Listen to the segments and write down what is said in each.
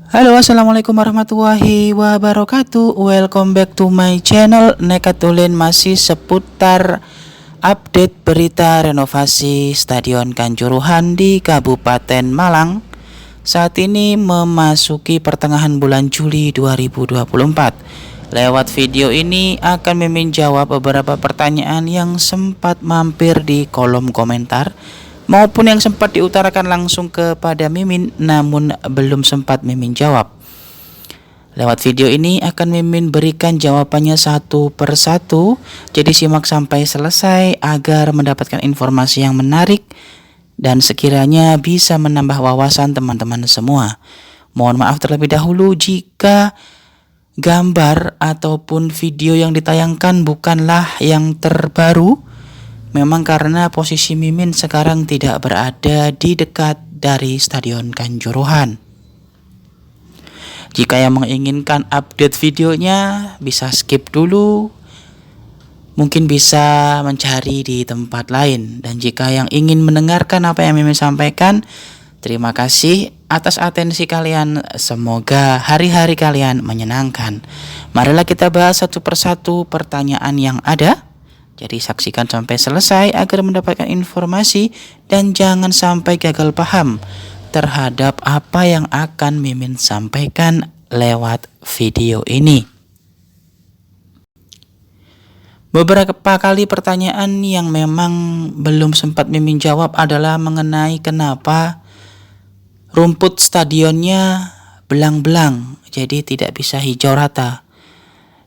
Halo, assalamualaikum warahmatullahi wabarakatuh. Welcome back to my channel. Nekatulin masih seputar update berita renovasi Stadion Kanjuruhan di Kabupaten Malang. Saat ini memasuki pertengahan bulan Juli 2024. Lewat video ini akan Mimin jawab beberapa pertanyaan yang sempat mampir di kolom komentar maupun yang sempat diutarakan langsung kepada Mimin namun belum sempat Mimin jawab. Lewat video ini akan Mimin berikan jawabannya satu persatu, jadi simak sampai selesai agar mendapatkan informasi yang menarik dan sekiranya bisa menambah wawasan teman-teman semua. Mohon maaf terlebih dahulu jika gambar ataupun video yang ditayangkan bukanlah yang terbaru. Memang karena posisi Mimin sekarang tidak berada di dekat dari Stadion Kanjuruhan. Jika yang menginginkan update videonya bisa skip dulu, mungkin bisa mencari di tempat lain. Dan jika yang ingin mendengarkan apa yang Mimin sampaikan, terima kasih atas atensi kalian. Semoga hari-hari kalian menyenangkan. Marilah kita bahas satu persatu pertanyaan yang ada. Jadi saksikan sampai selesai agar mendapatkan informasi dan jangan sampai gagal paham terhadap apa yang akan Mimin sampaikan lewat video ini. Beberapa kali pertanyaan yang memang belum sempat Mimin jawab adalah mengenai kenapa rumput stadionnya belang-belang, jadi tidak bisa hijau rata.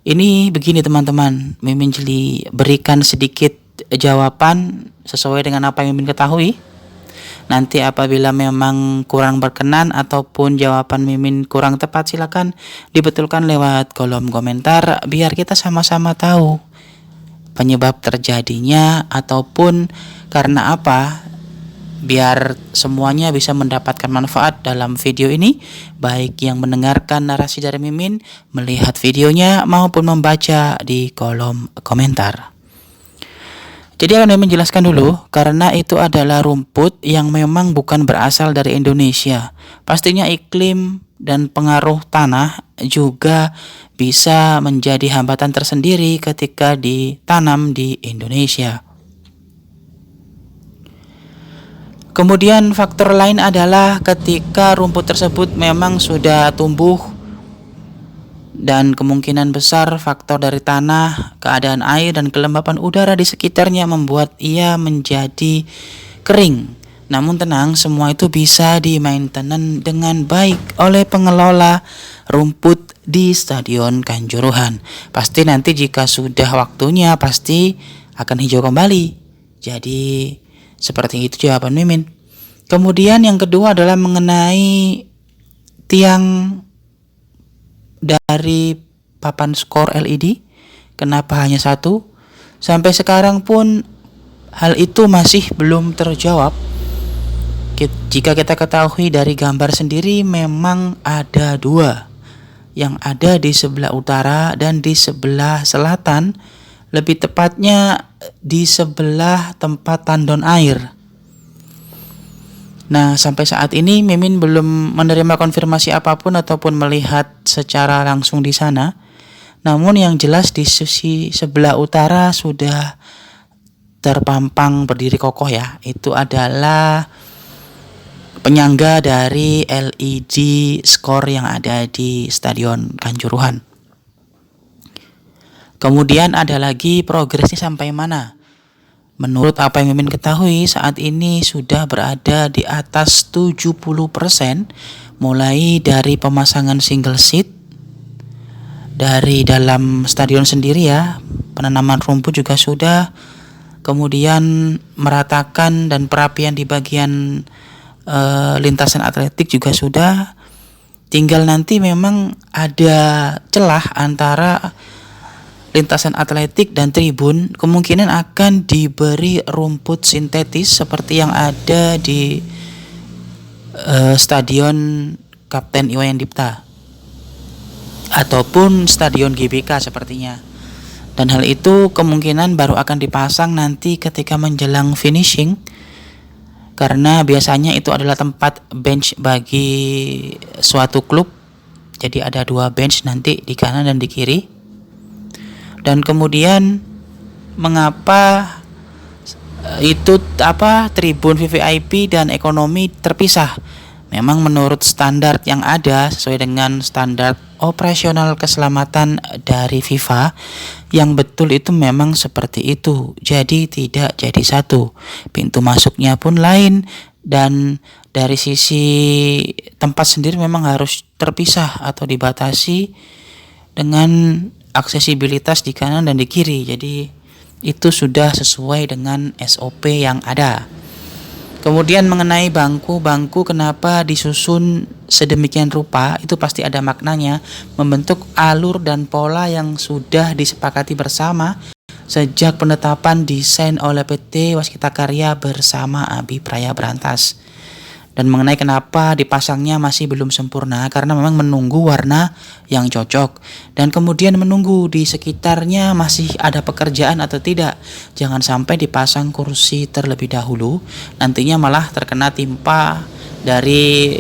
Ini begini teman-teman, Mimin berikan sedikit jawaban sesuai dengan apa yang Mimin ketahui. Nanti apabila memang kurang berkenan ataupun jawaban Mimin kurang tepat, silakan dibetulkan lewat kolom komentar biar kita sama-sama tahu penyebab terjadinya ataupun karena apa, biar semuanya bisa mendapatkan manfaat dalam video ini, baik yang mendengarkan narasi dari Mimin, melihat videonya, maupun membaca di kolom komentar. Jadi akan Mimin jelaskan dulu, karena itu adalah rumput yang memang bukan berasal dari Indonesia. Pastinya iklim dan pengaruh tanah juga bisa menjadi hambatan tersendiri ketika ditanam di Indonesia. Kemudian faktor lain adalah ketika rumput tersebut memang sudah tumbuh dan kemungkinan besar faktor dari tanah, keadaan air dan kelembapan udara di sekitarnya membuat ia menjadi kering. Namun tenang, semua itu bisa di-maintenance dengan baik oleh pengelola rumput di Stadion Kanjuruhan. Pasti nanti jika sudah waktunya pasti akan hijau kembali. Jadi seperti itu jawaban Mimin. Kemudian yang kedua adalah mengenai tiang dari papan skor LED. Kenapa hanya satu? Sampai sekarang pun hal itu masih belum terjawab. Jika kita ketahui dari gambar sendiri memang ada dua. Yang ada di sebelah utara dan di sebelah selatan. Lebih tepatnya di sebelah tempat tandon air. Nah, sampai saat ini Mimin belum menerima konfirmasi apapun ataupun melihat secara langsung di sana. Namun yang jelas di sisi sebelah utara sudah terpampang berdiri kokoh ya. Itu adalah penyangga dari LED skor yang ada di Stadion Kanjuruhan. Kemudian ada lagi progresnya sampai mana. Menurut apa yang Mimin ketahui saat ini sudah berada di atas 70%, mulai dari pemasangan single seat dari dalam stadion sendiri ya, penanaman rumput juga sudah, kemudian meratakan dan perapian di bagian lintasan atletik juga sudah. Tinggal nanti memang ada celah antara lintasan atletik dan tribun, kemungkinan akan diberi rumput sintetis seperti yang ada di Stadion Kapten Iwayan Dipta ataupun Stadion GBK sepertinya. Dan hal itu kemungkinan baru akan dipasang nanti ketika menjelang finishing, karena biasanya itu adalah tempat bench bagi suatu klub Jadi ada 2 bench nanti di kanan dan di kiri. Dan kemudian mengapa itu tribun VVIP dan ekonomi terpisah? Memang menurut standar yang ada sesuai dengan standar operasional keselamatan dari FIFA, yang betul itu memang seperti itu. Jadi tidak jadi satu. Pintu masuknya pun lain, dan dari sisi tempat sendiri memang harus terpisah atau dibatasi dengan aksesibilitas di kanan dan di kiri. Jadi itu sudah sesuai dengan SOP yang ada. Kemudian mengenai bangku kenapa disusun sedemikian rupa, itu pasti ada maknanya, membentuk alur dan pola yang sudah disepakati bersama sejak penetapan desain oleh PT Waskita Karya bersama Abi Praya Berantas. Dan mengenai kenapa dipasangnya masih belum sempurna, karena memang menunggu warna yang cocok, dan kemudian menunggu di sekitarnya masih ada pekerjaan atau tidak. Jangan sampai dipasang kursi terlebih dahulu, nantinya malah terkena timpa dari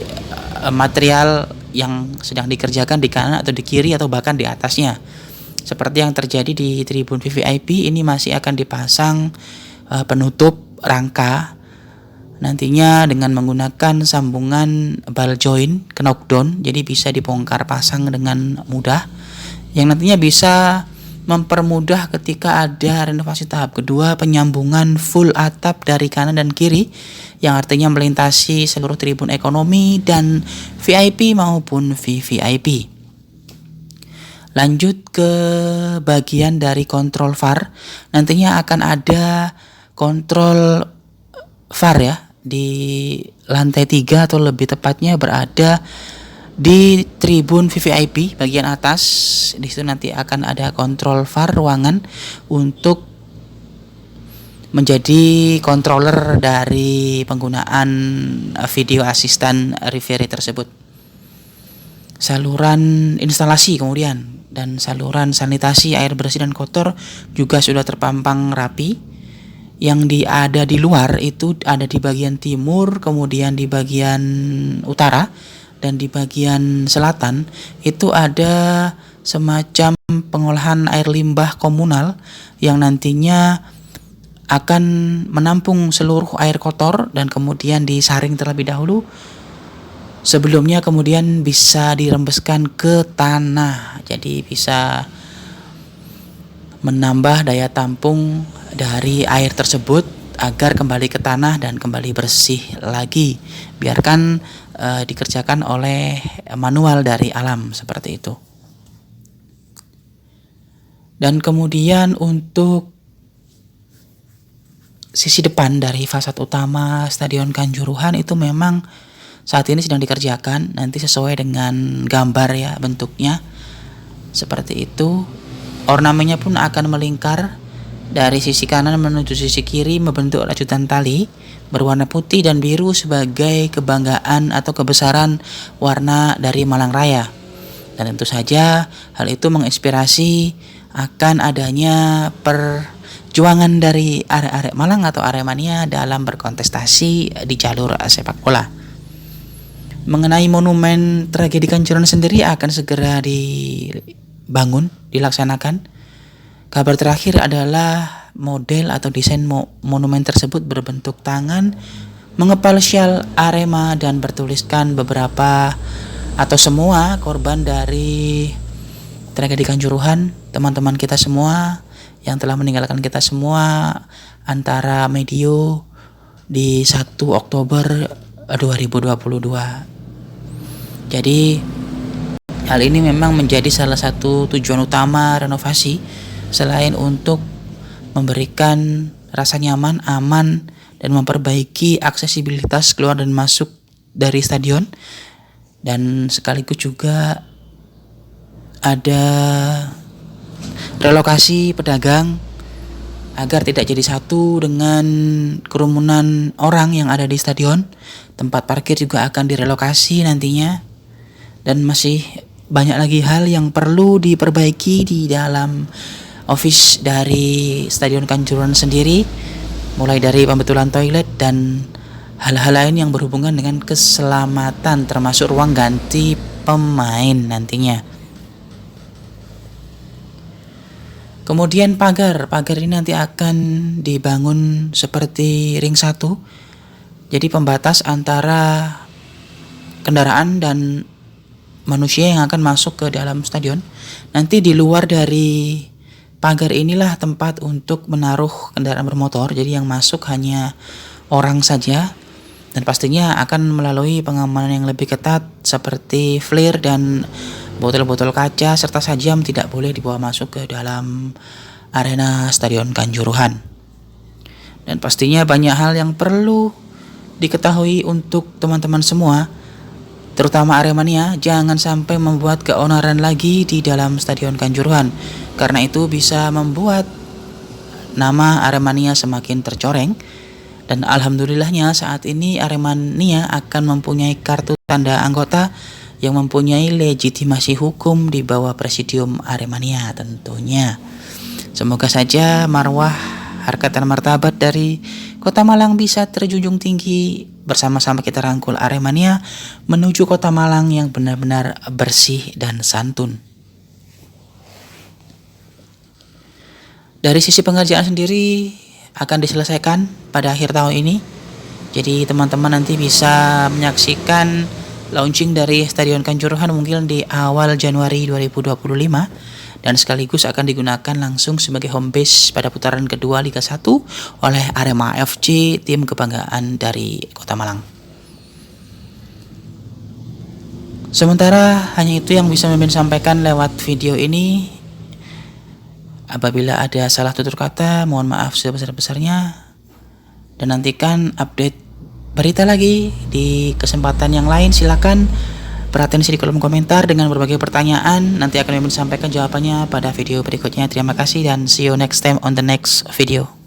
material yang sedang dikerjakan di kanan atau di kiri atau bahkan di atasnya. Seperti yang terjadi di tribun VVIP, ini masih akan dipasang penutup rangka nantinya dengan menggunakan sambungan ball joint knockdown, jadi bisa dibongkar pasang dengan mudah, yang nantinya bisa mempermudah ketika ada renovasi tahap kedua, penyambungan full atap dari kanan dan kiri, yang artinya melintasi seluruh tribun ekonomi dan VIP maupun VVIP. Lanjut ke bagian dari kontrol VAR, nantinya akan ada kontrol VAR ya di lantai 3 atau lebih tepatnya berada di tribun VVIP bagian atas. Di situ nanti akan ada kontrol VAR ruangan untuk menjadi controller dari penggunaan video asistan referee tersebut. Saluran instalasi kemudian dan saluran sanitasi air bersih dan kotor juga sudah terpampang rapi. Yang ada di luar itu ada di bagian timur, kemudian di bagian utara, dan di bagian selatan itu ada semacam pengolahan air limbah komunal yang nantinya akan menampung seluruh air kotor dan kemudian disaring terlebih dahulu. Sebelumnya kemudian bisa dirembeskan ke tanah, jadi bisa menambah daya tampung dari air tersebut agar kembali ke tanah dan kembali bersih lagi. Biarkan dikerjakan oleh manual dari alam seperti itu. Dan kemudian untuk sisi depan dari fasad utama Stadion Kanjuruhan itu memang saat ini sedang dikerjakan, nanti sesuai dengan gambar ya bentuknya seperti itu. Ornamennya pun akan melingkar dari sisi kanan menuju sisi kiri membentuk rajutan tali berwarna putih dan biru sebagai kebanggaan atau kebesaran warna dari Malang Raya. Dan tentu saja hal itu menginspirasi akan adanya perjuangan dari arek-arek Malang atau Aremania dalam berkontestasi di jalur sepak bola. Mengenai monumen tragedi Kanjuruhan sendiri akan segera dilaksanakan. Kabar terakhir adalah model atau desain monumen tersebut berbentuk tangan mengepal syal Arema dan bertuliskan beberapa atau semua korban dari tragedi Kanjuruhan, teman-teman kita semua yang telah meninggalkan kita semua antara medio di 1 Oktober 2022. Jadi hal ini memang menjadi salah satu tujuan utama renovasi, selain untuk memberikan rasa nyaman, aman, dan memperbaiki aksesibilitas keluar dan masuk dari stadion, dan sekaligus juga ada relokasi pedagang agar tidak jadi satu dengan kerumunan orang yang ada di stadion. Tempat parkir juga akan direlokasi nantinya, dan masih banyak lagi hal yang perlu diperbaiki di dalam office dari Stadion Kanjuruhan sendiri, mulai dari pembetulan toilet dan hal-hal lain yang berhubungan dengan keselamatan, termasuk ruang ganti pemain nantinya. Kemudian pagar ini nanti akan dibangun seperti ring 1. Jadi pembatas antara kendaraan dan manusia yang akan masuk ke dalam stadion. Nanti di luar dari pagar inilah tempat untuk menaruh kendaraan bermotor. Jadi yang masuk hanya orang saja. Dan pastinya akan melalui pengamanan yang lebih ketat seperti flare dan botol-botol kaca serta sajam tidak boleh dibawa masuk ke dalam arena Stadion Kanjuruhan. Dan pastinya banyak hal yang perlu diketahui untuk teman-teman semua, terutama Aremania, jangan sampai membuat keonaran lagi di dalam Stadion Kanjuruhan. Karena itu bisa membuat nama Aremania semakin tercoreng. Dan alhamdulillahnya saat ini Aremania akan mempunyai kartu tanda anggota yang mempunyai legitimasi hukum di bawah presidium Aremania tentunya. Semoga saja marwah, harkat dan martabat dari Kota Malang bisa terjunjung tinggi. Bersama-sama kita rangkul Aremania menuju Kota Malang yang benar-benar bersih dan santun. Dari sisi pengerjaan sendiri akan diselesaikan pada akhir tahun ini. Jadi teman-teman nanti bisa menyaksikan launching dari Stadion Kanjuruhan mungkin di awal Januari 2025 dan sekaligus akan digunakan langsung sebagai home base pada putaran kedua Liga 1 oleh Arema FC, tim kebanggaan dari Kota Malang. Sementara hanya itu yang bisa Mimin sampaikan lewat video ini. Apabila ada salah tutur kata, mohon maaf sebesar-besarnya. Dan nantikan update berita lagi di kesempatan yang lain. Silakan beratensi di kolom komentar dengan berbagai pertanyaan. Nanti akan Mimin sampaikan jawabannya pada video berikutnya. Terima kasih dan see you next time on the next video.